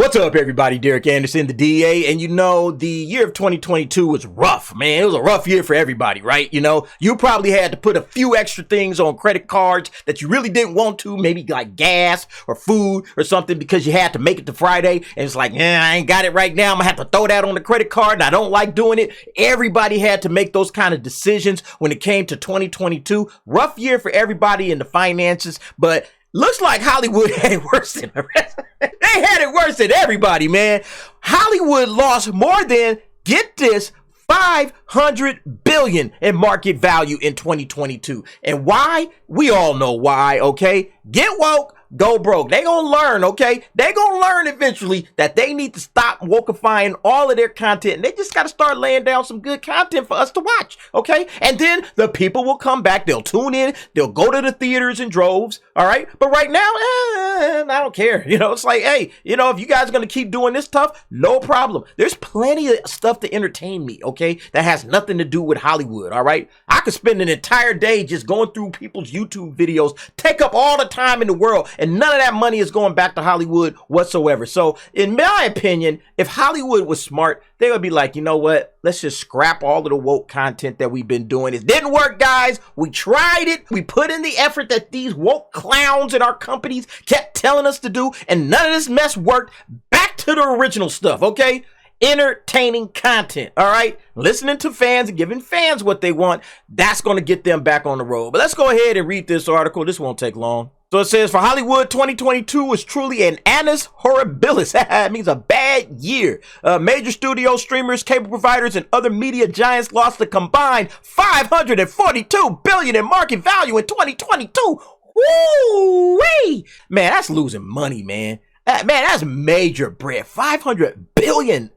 What's up, everybody? Derek Anderson, the DA, and you know, the year of 2022 was rough, man. It was a rough year for everybody, right? You know, you probably had to put a few extra things on credit cards that you really didn't want to, maybe like gas or food or something, because you had to make it to Friday, and it's like, I ain't got it right now. I'm gonna have to throw that on the credit card, and I don't like doing it. Everybody had to make those kind of decisions when it came to 2022. Rough year for everybody in the finances, but looks like Hollywood had it worse than the rest. They had it worse than everybody, man. Hollywood lost more than, get this, $500 billion in market value in 2022. And why? We all know why, okay? Get woke, go broke. They gonna learn, okay? They gonna learn eventually that they need to stop wokeifying all of their content. And they just gotta start laying down some good content for us to watch, okay? And then the people will come back. They'll tune in. They'll go to the theaters in droves, all right? But right now, I don't care. You know, it's like, hey, you know, if you guys are gonna keep doing this stuff, no problem. There's plenty of stuff to entertain me, okay? That has nothing to do with Hollywood, all right? I could spend an entire day just going through people's YouTube videos, take up all the time in the world, and none of that money is going back to Hollywood whatsoever. So in my opinion, if Hollywood was smart, they would be like, you know what? Let's just scrap all of the woke content that we've been doing. It didn't work, guys. We tried it. We put in the effort that these woke clowns in our companies kept telling us to do, and none of this mess worked. Back to the original stuff, okay? Entertaining content, all right? Listening to fans and giving fans what they want, that's going to get them back on the road. But let's go ahead and read this article. This won't take long. So it says, for Hollywood, 2022 was truly an annus horribilis. It means a bad year. Major studio streamers, cable providers, and other media giants lost a combined $542 billion in market value in 2022. Woo-wee! Man, that's losing money, man. Man, that's major bread. $500 billion?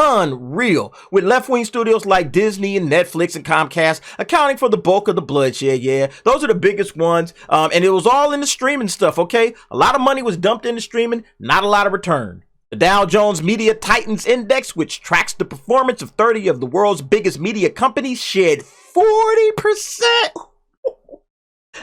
Unreal. With left-wing studios like Disney and Netflix and Comcast accounting for the bulk of the bloodshed. Yeah, those are the biggest ones. And it was all in the streaming stuff, okay? A lot of money was dumped into streaming, not a lot of return. The Dow Jones Media Titans Index, which tracks the performance of 30 of the world's biggest media companies, shed 40%.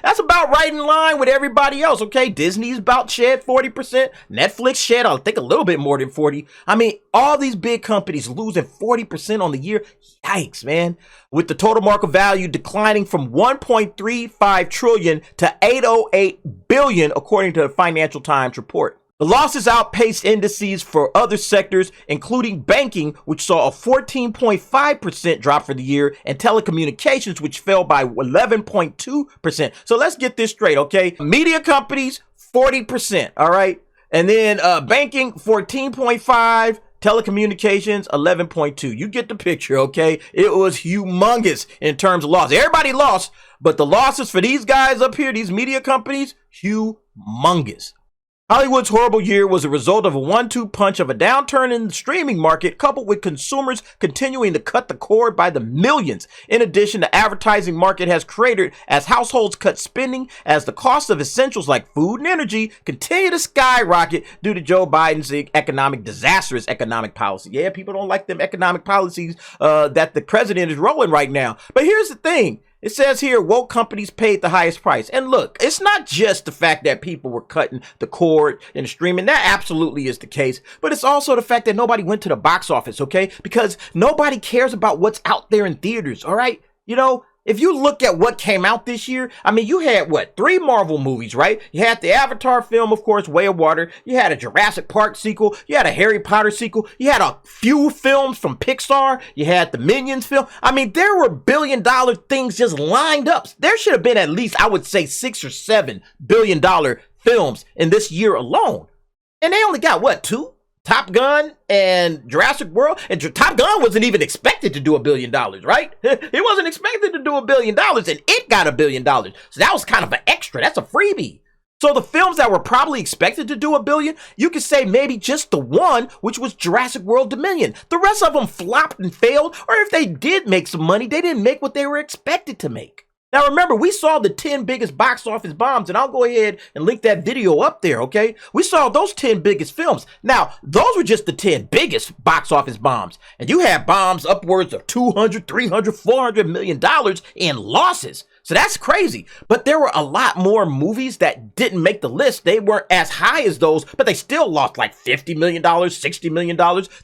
That's about right in line with everybody else, okay? Disney's about shed 40%. Netflix shed, I think, a little bit more than 40. I mean, all these big companies losing 40% on the year. Yikes, man. With the total market value declining from 1.35 trillion to 808 billion, according to the Financial Times report. The losses outpaced indices for other sectors, including banking, which saw a 14.5% drop for the year, and telecommunications, which fell by 11.2%. So let's get this straight, okay? Media companies, 40%, all right? And then banking, 14.5%. Telecommunications, 11.2. You get the picture, okay? It was humongous in terms of loss. Everybody lost, but the losses for these guys up here, these media companies, humongous. Hollywood's horrible year was a result of a 1-2 punch of a downturn in the streaming market, coupled with consumers continuing to cut the cord by the millions. In addition, the advertising market has cratered as households cut spending, as the cost of essentials like food and energy continue to skyrocket due to Joe Biden's disastrous economic policy. Yeah, people don't like them economic policies that the president is rolling right now. But here's the thing. It says here, woke companies paid the highest price. And look, it's not just the fact that people were cutting the cord and streaming. That absolutely is the case. But it's also the fact that nobody went to the box office, okay? Because nobody cares about what's out there in theaters, all right? You know, if you look at what came out this year, I mean, you had, 3 Marvel movies, right? You had the Avatar film, of course, Way of Water. You had a Jurassic Park sequel. You had a Harry Potter sequel. You had a few films from Pixar. You had the Minions film. I mean, there were billion-dollar things just lined up. There should have been at least, I would say, 6 or 7 billion-dollar films in this year alone. And they only got, 2? Top Gun and Jurassic World. And Top Gun wasn't even expected to do $1 billion, right? It wasn't expected to do $1 billion, and it got $1 billion. So that was kind of an extra. That's a freebie. So the films that were probably expected to do $1 billion, you could say maybe just the one, which was Jurassic World Dominion. The rest of them flopped and failed, or if they did make some money, they didn't make what they were expected to make. Now, remember, we saw the 10 biggest box office bombs, and I'll go ahead and link that video up there, okay? We saw those 10 biggest films. Now, those were just the 10 biggest box office bombs, and you had bombs upwards of $200, $300, $400 million in losses. So that's crazy. But there were a lot more movies that didn't make the list. They weren't as high as those, but they still lost like $50 million, $60 million.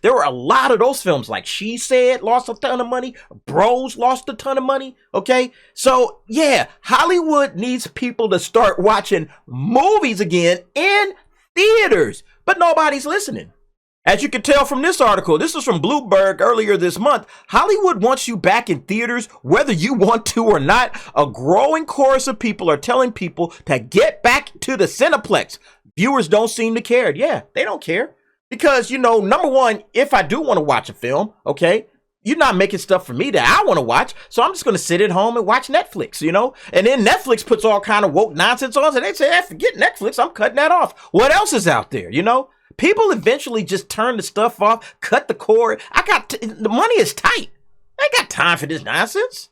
There were a lot of those films, like She Said lost a ton of money. Bros lost a ton of money. Okay. So yeah, Hollywood needs people to start watching movies again in theaters, but nobody's listening. As you can tell from this article, this is from Bloomberg earlier this month, Hollywood wants you back in theaters whether you want to or not. A growing chorus of people are telling people to get back to the Cineplex. Viewers don't seem to care. Yeah, they don't care. Because, you know, number one, if I do want to watch a film, okay, you're not making stuff for me that I want to watch, so I'm just going to sit at home and watch Netflix, you know? And then Netflix puts all kind of woke nonsense on, and they say, forget Netflix, I'm cutting that off. What else is out there, you know? People eventually just turn the stuff off, cut the cord. The money is tight. I ain't got time for this nonsense.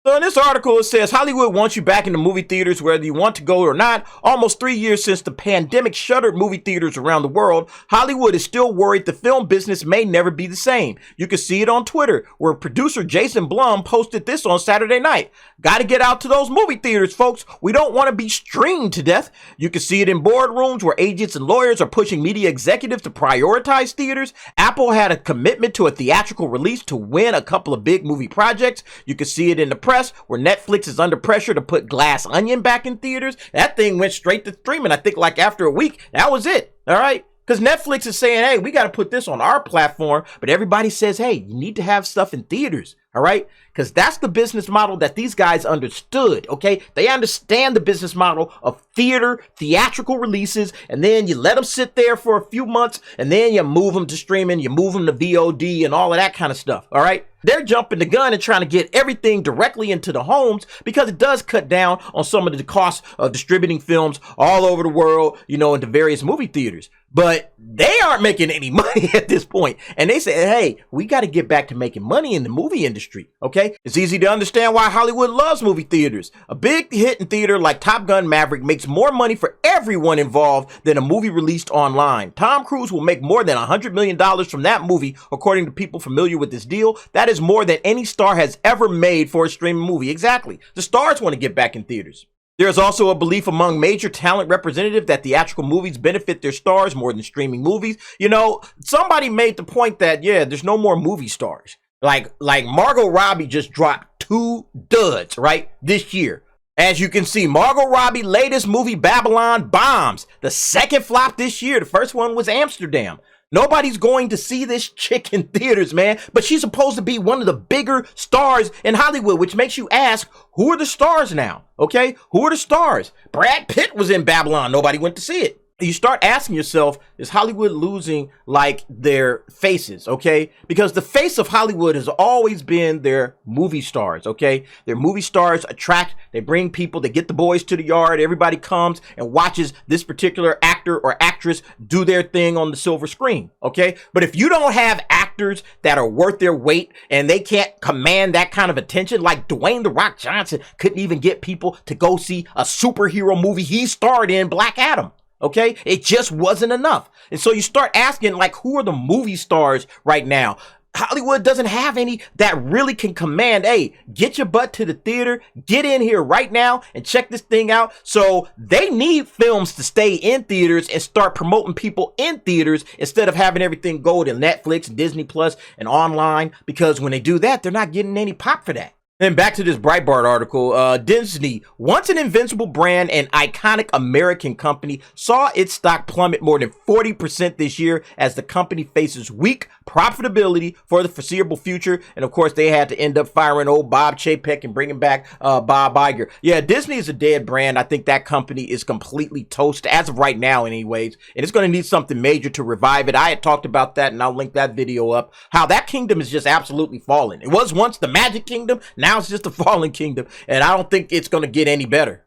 So in this article, it says Hollywood wants you back in the movie theaters whether you want to go or not. Almost 3 years since the pandemic shuttered movie theaters around the world, Hollywood is still worried the film business may never be the same. You can see it on Twitter, where producer Jason Blum posted this on Saturday night. Got to get out to those movie theaters, folks. We don't want to be streamed to death. You can see it in boardrooms where agents and lawyers are pushing media executives to prioritize theaters. Apple had a commitment to a theatrical release to win a couple of big movie projects. You can see it in the press, where Netflix is under pressure to put Glass Onion back in theaters. That thing went straight to streaming. I think like after a week, that was it. All right. Because Netflix is saying, hey, we got to put this on our platform. But everybody says, hey, you need to have stuff in theaters. All right. Because that's the business model that these guys understood. OK, they understand the business model of theatrical releases. And then you let them sit there for a few months and then you move them to streaming. You move them to VOD and all of that kind of stuff. All right. They're jumping the gun and trying to get everything directly into the homes because it does cut down on some of the costs of distributing films all over the world, you know, into various movie theaters. But they aren't making any money at this point. And they say, hey, we got to get back to making money in the movie industry. OK, it's easy to understand why Hollywood loves movie theaters. A big hit in theater like Top Gun Maverick makes more money for everyone involved than a movie released online. Tom Cruise will make more than $100 million from that movie, according to people familiar with this deal. That is more than any star has ever made for a streaming movie. Exactly. The stars want to get back in theaters. There's also a belief among major talent representatives that theatrical movies benefit their stars more than streaming movies. You know, somebody made the point that, yeah, there's no more movie stars. Like Margot Robbie just dropped 2 duds, right, this year. As you can see, Margot Robbie's latest movie, Babylon, bombs. The second flop this year. The first one was Amsterdam. Nobody's going to see this chick in theaters, man. But she's supposed to be one of the bigger stars in Hollywood, which makes you ask, who are the stars now? Okay, who are the stars? Brad Pitt was in Babylon. Nobody went to see it. You start asking yourself, is Hollywood losing like their faces? Okay, because the face of Hollywood has always been their movie stars. Okay, their movie stars attract, they bring people, they get the boys to the yard. Everybody comes and watches this particular actor or actress do their thing on the silver screen. Okay, but if you don't have actors that are worth their weight and they can't command that kind of attention, like Dwayne "The Rock" Johnson couldn't even get people to go see a superhero movie he starred in, Black Adam. Okay, it just wasn't enough. And so you start asking, like, who are the movie stars right now? Hollywood doesn't have any that really can command, hey, get your butt to the theater, get in here right now and check this thing out. So they need films to stay in theaters and start promoting people in theaters instead of having everything go to Netflix, Disney Plus, and online, because when they do that, they're not getting any pop for that. Then back to this Breitbart article, Disney, once an invincible brand and iconic American company, saw its stock plummet more than 40% this year as the company faces weak profitability for the foreseeable future. And of course, they had to end up firing old Bob Chapek and bringing back Bob Iger. Yeah, Disney is a dead brand. I think that company is completely toast as of right now anyways. And it's going to need something major to revive it. I had talked about that and I'll link that video up. How that kingdom is just absolutely fallen. It was once the Magic Kingdom. Now it's just a fallen kingdom. And I don't think it's going to get any better.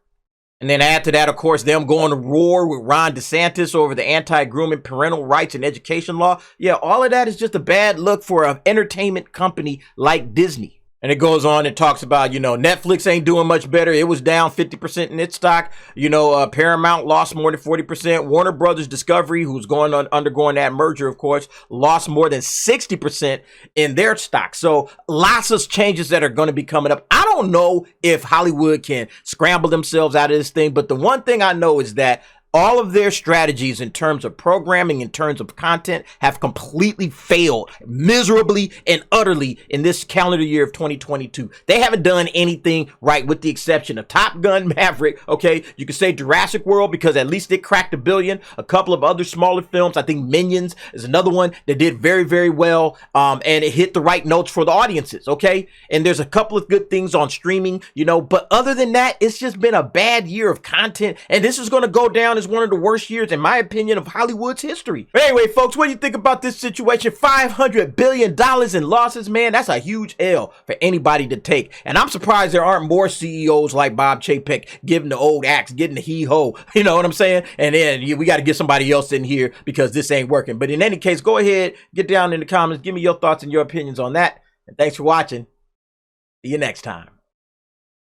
And then add to that, of course, them going to war with Ron DeSantis over the anti-grooming parental rights and education law. Yeah, all of that is just a bad look for an entertainment company like Disney. And it goes on and talks about, Netflix ain't doing much better. It was down 50% in its stock. Paramount lost more than 40%. Warner Brothers Discovery, who's undergoing that merger, of course, lost more than 60% in their stock. So lots of changes that are going to be coming up. I don't know if Hollywood can scramble themselves out of this thing, but the one thing I know is that all of their strategies in terms of programming, in terms of content, have completely failed miserably and utterly in this calendar year of 2022. They haven't done anything right with the exception of Top Gun Maverick. Okay, you could say Jurassic World because at least it cracked $1 billion. A couple of other smaller films, I think Minions is another one that did very, very well, and it hit the right notes for the audiences. Okay, and there's a couple of good things on streaming, but other than that, it's just been a bad year of content, and this is going to go down as one of the worst years, in my opinion, of Hollywood's history. But anyway, folks, what do you think about this situation? $500 billion in losses, man. That's a huge L for anybody to take. And I'm surprised there aren't more CEOs like Bob Chapek giving the old axe, getting the hee-ho. You know what I'm saying? And then we got to get somebody else in here because this ain't working. But in any case, go ahead, get down in the comments. Give me your thoughts and your opinions on that. And thanks for watching. See you next time.